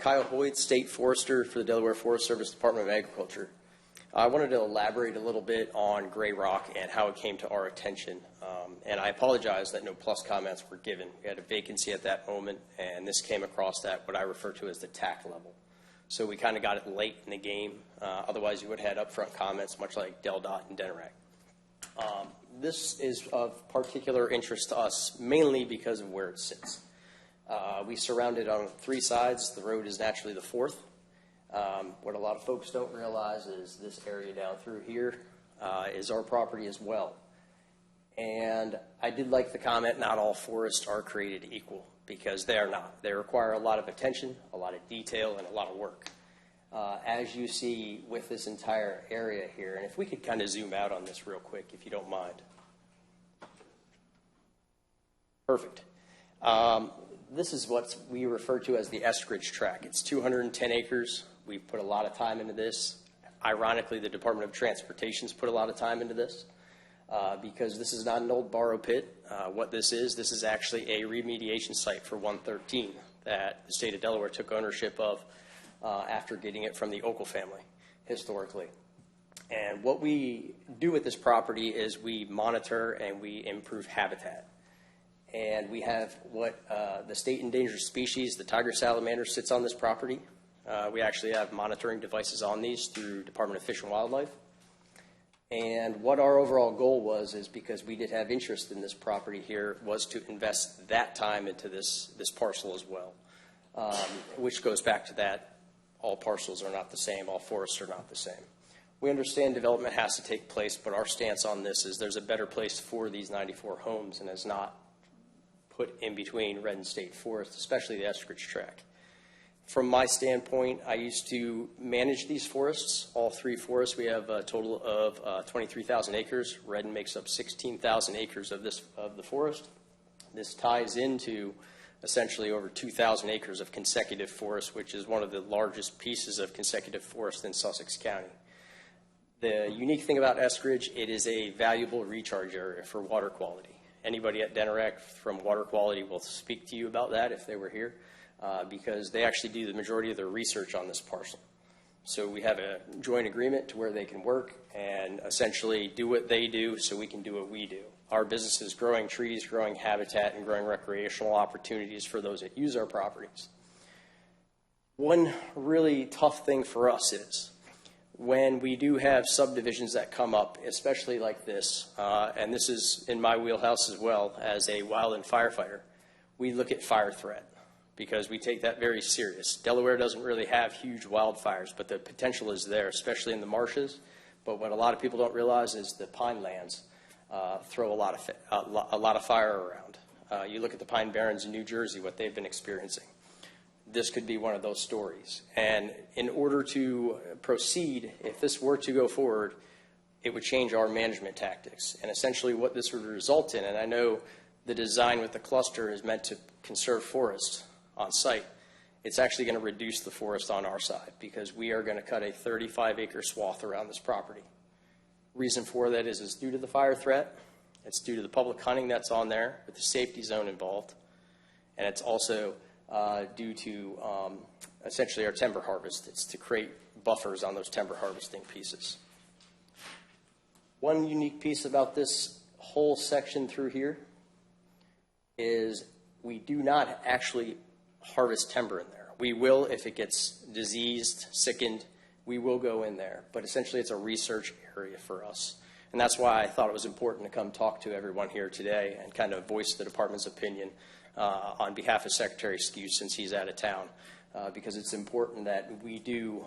Kyle Hoyt, State Forester for the Delaware Forest Service Department of Agriculture. I wanted to elaborate a little bit on Greyrock and how it came to our attention. And I apologize that no plus comments were given. We had a vacancy at that moment, and this came across at what I refer to as the TAC level. So we kind of got it late in the game. Otherwise, you would have had upfront comments, much like DelDOT and DNREC. This is of particular interest to us, mainly because of where it sits. We surround it on 3 sides. The road is naturally the 4th. What a lot of folks don't realize is this area down through here is our property as well. And I did like the comment, not all forests are created equal, because they are not. They require a lot of attention, a lot of detail, and a lot of work. As you see with this entire area here, and if we could kind of zoom out on this real quick, if you don't mind. Perfect. This is what we refer to as the Eskridge tract. It's 210 acres. We've put a lot of time into this. Ironically, the Department of Transportation's put a lot of time into this because this is not an old borrow pit. What this is actually a remediation site for 113 that the state of Delaware took ownership of after getting it from the Oakle family historically. And what we do with this property is we monitor and we improve habitat. And we have what the state endangered species, the Tiger Salamanders, sits on this property. We actually have monitoring devices on these through Department of Fish and Wildlife. And what our overall goal was is because we did have interest in this property here was to invest that time into this parcel as well, which goes back to that all parcels are not the same, all forests are not the same. We understand development has to take place, but our stance on this is there's a better place for these 94 homes and is not put in between Red and State Forest, especially the Eskridge tract. From my standpoint, I used to manage these forests, all 3 forests. We have a total of 23,000 acres. Redden makes up 16,000 acres of the forest. This ties into essentially over 2,000 acres of consecutive forest, which is one of the largest pieces of consecutive forest in Sussex County. The unique thing about Eskridge, it is a valuable recharge area for water quality. Anybody at DNREC from water quality will speak to you about that if they were here. Because they actually do the majority of their research on this parcel. So we have a joint agreement to where they can work and essentially do what they do so we can do what we do. Our business is growing trees, growing habitat, and growing recreational opportunities for those that use our properties. One really tough thing for us is when we do have subdivisions that come up, especially like this, and this is in my wheelhouse as well as a wildland firefighter, we look at fire threat, because we take that very serious. Delaware doesn't really have huge wildfires, but the potential is there, especially in the marshes. But what a lot of people don't realize is the pine lands throw a lot of fire around. You look at the Pine Barrens in New Jersey, what they've been experiencing. This could be one of those stories. And in order to proceed, if this were to go forward, it would change our management tactics. And essentially what this would result in, and I know the design with the cluster is meant to conserve forests on site, it's actually going to reduce the forest on our side because we are going to cut a 35-acre swath around this property. Reason for that is due to the fire threat, it's due to the public hunting that's on there with the safety zone involved, and it's also due to essentially our timber harvest. It's to create buffers on those timber harvesting pieces. One unique piece about this whole section through here is we do not actually harvest timber in there. We will if it gets diseased, sickened, we will go in there. But essentially it's a research area for us. And that's why I thought it was important to come talk to everyone here today and kind of voice the department's opinion on behalf of Secretary Skewes since he's out of town. Because it's important that we do,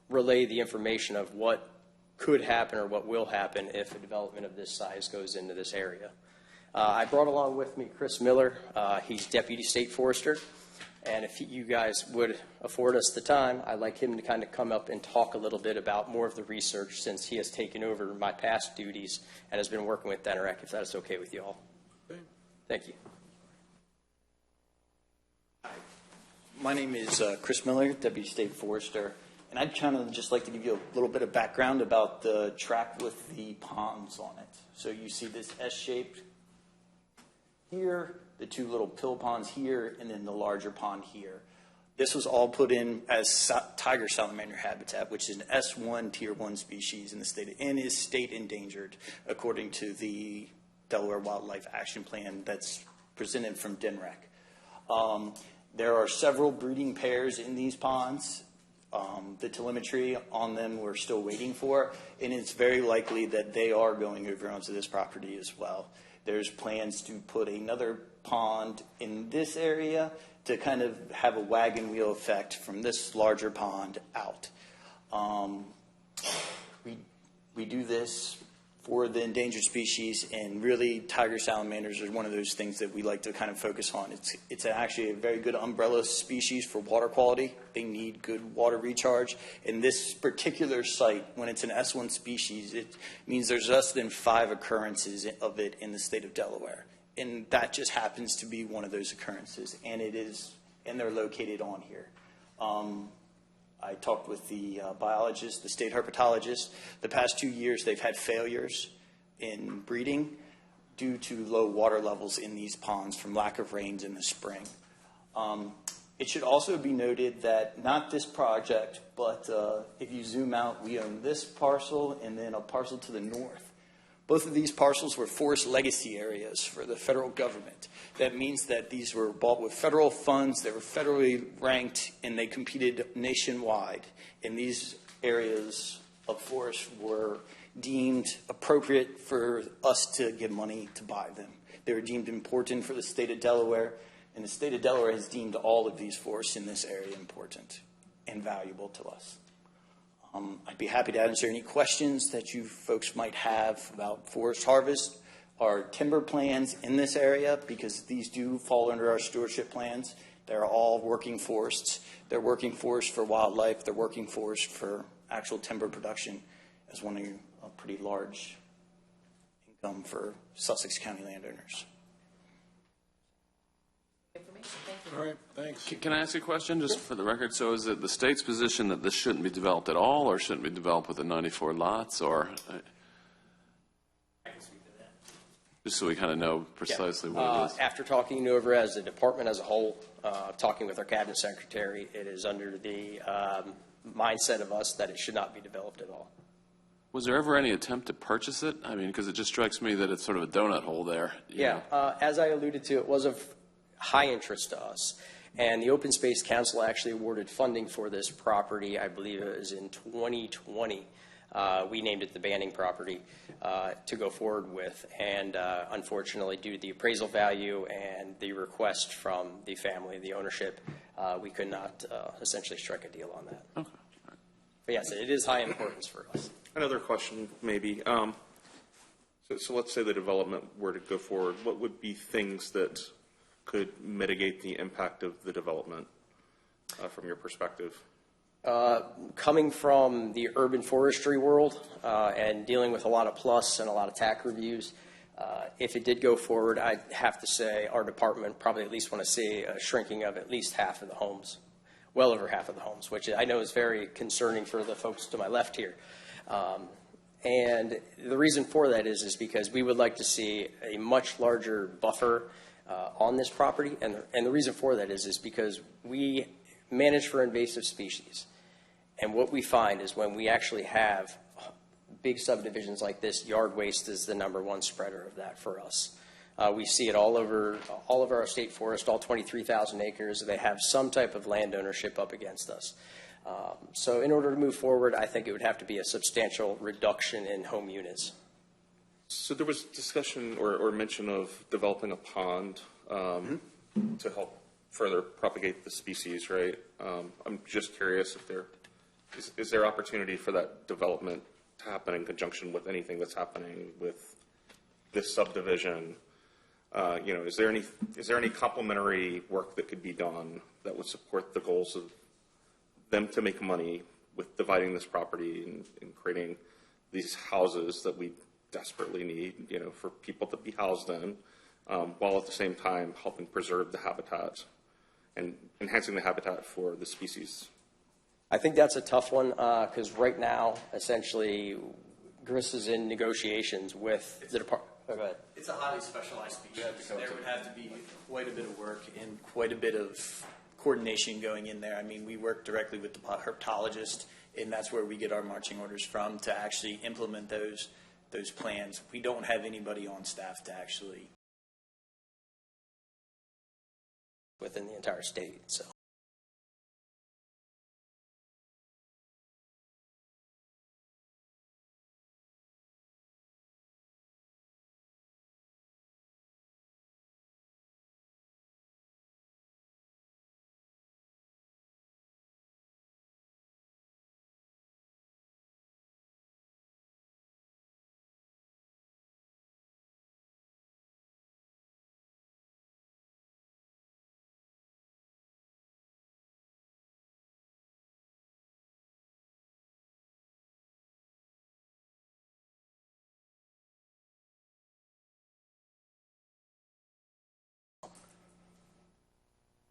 relay the information of what could happen or what will happen if a development of this size goes into this area. I brought along with me Chris Miller. He's Deputy State Forester. And if you guys would afford us the time, I'd like him to kind of come up and talk a little bit about more of the research since he has taken over my past duties and has been working with DNREC, if that's okay with you all. Okay. Thank you. Hi. My name is Chris Miller, Deputy State Forester. And I'd kind of just like to give you a little bit of background about the tract with the ponds on it. So you see this S-shaped here, the 2 little pill ponds here, and then the larger pond here. This was all put in as tiger salamander habitat, which is an S1 Tier 1 species in the state and is state endangered according to the Delaware Wildlife Action Plan that's presented from DNREC. There are several breeding pairs in these ponds. The telemetry on them we're still waiting for, and it's very likely that they are going over onto this property as well. There's plans to put another pond in this area to kind of have a wagon wheel effect from this larger pond out. We do this for the endangered species, and really tiger salamanders are one of those things that we like to kind of focus on. It's actually a very good umbrella species for water quality. They need good water recharge. In this particular site, when it's an S1 species, it means there's less than 5 occurrences of it in the state of Delaware. And that just happens to be one of those occurrences, and they're located on here. I talked with the biologist, the state herpetologist. The past 2 years, they've had failures in breeding due to low water levels in these ponds from lack of rains in the spring. It should also be noted that not this project, but if you zoom out, we own this parcel and then a parcel to the north. Both of these parcels were forest legacy areas for the federal government. That means that these were bought with federal funds, they were federally ranked, and they competed nationwide. And these areas of forest were deemed appropriate for us to give money to buy them. They were deemed important for the state of Delaware, and the state of Delaware has deemed all of these forests in this area important and valuable to us. I'd be happy to answer any questions that you folks might have about forest harvest, our timber plans in this area, because these do fall under our stewardship plans. They're all working forests. They're working forests for wildlife. They're working forests for actual timber production as one of a pretty large income for Sussex County landowners. All right, thanks. Can I ask a question just for the record? So is it the state's position that this shouldn't be developed at all or shouldn't be developed with the 94 lots, or I can speak to that. just so we kind of know precisely what it is? After talking it over as a department as a whole, talking with our cabinet secretary, it is under the mindset of us that it should not be developed at all. Was there ever any attempt to purchase it? I mean, because it just strikes me that it's sort of a donut hole there. Yeah, as I alluded to, it was of high interest to us. And the Open Space Council actually awarded funding for this property, I believe it was in 2020. We named it the Banning property to go forward with. And unfortunately, due to the appraisal value and the request from the family, the ownership, we could not essentially strike a deal on that. Okay. But yes, it is high importance for us. Another question, maybe. So let's say the development were to go forward. What would be things that could mitigate the impact of the development from your perspective? Coming from the urban forestry world and dealing with a lot of plus and a lot of TAC reviews, if it did go forward, I'd have to say our department probably at least want to see a shrinking of at least half of the homes, well over half of the homes, which I know is very concerning for the folks to my left here. And the reason for that is because we would like to see a much larger buffer on this property, and the reason for that is because we manage for invasive species, and what we find is when we actually have big subdivisions like this, yard waste is the #1 spreader of that for us. We see it all over our state forest, all 23,000 acres. They have some type of land ownership up against us. So in order to move forward, I think it would have to be a substantial reduction in home units. So there was discussion or mention of developing a pond to help further propagate the species, right? I'm just curious if is there opportunity for that development to happen in conjunction with anything that's happening with this subdivision? Is there any complementary work that could be done that would support the goals of them to make money with dividing this property and creating these houses that we desperately need, for people to be housed in, while at the same time helping preserve the habitat and enhancing the habitat for the species? I think that's a tough one because right now, essentially, GRIS is in negotiations with the department. Oh, go ahead. It's a highly specialized species. There would have to be quite a bit of work and quite a bit of coordination going in there. I mean, we work directly with the herpetologist, and that's where we get our marching orders from to actually implement those plans. We don't have anybody on staff to actually. Within the entire state, so.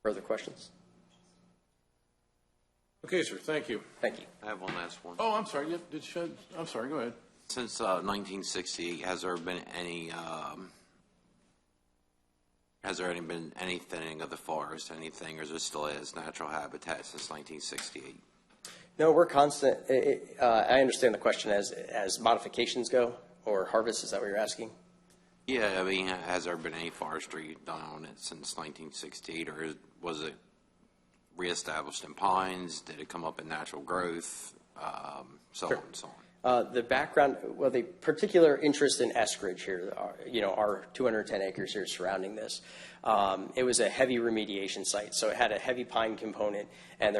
Further questions? Okay, sir, thank you. Thank you. I have one last one. Oh, I'm sorry, I'm sorry, go ahead. Since 1968, has there been any thinning of the forest, anything, or is it still as natural habitat since 1968? No, we're constant. I understand the question as modifications go, or harvest, is that what you're asking? Yeah, I mean, has there been any forestry done on it since 1968, or was it reestablished in pines? Did it come up in natural growth? So on and so on. The background, well, the particular interest in Eskridge here, our 210 acres here surrounding this, it was a heavy remediation site, so it had a heavy pine component, and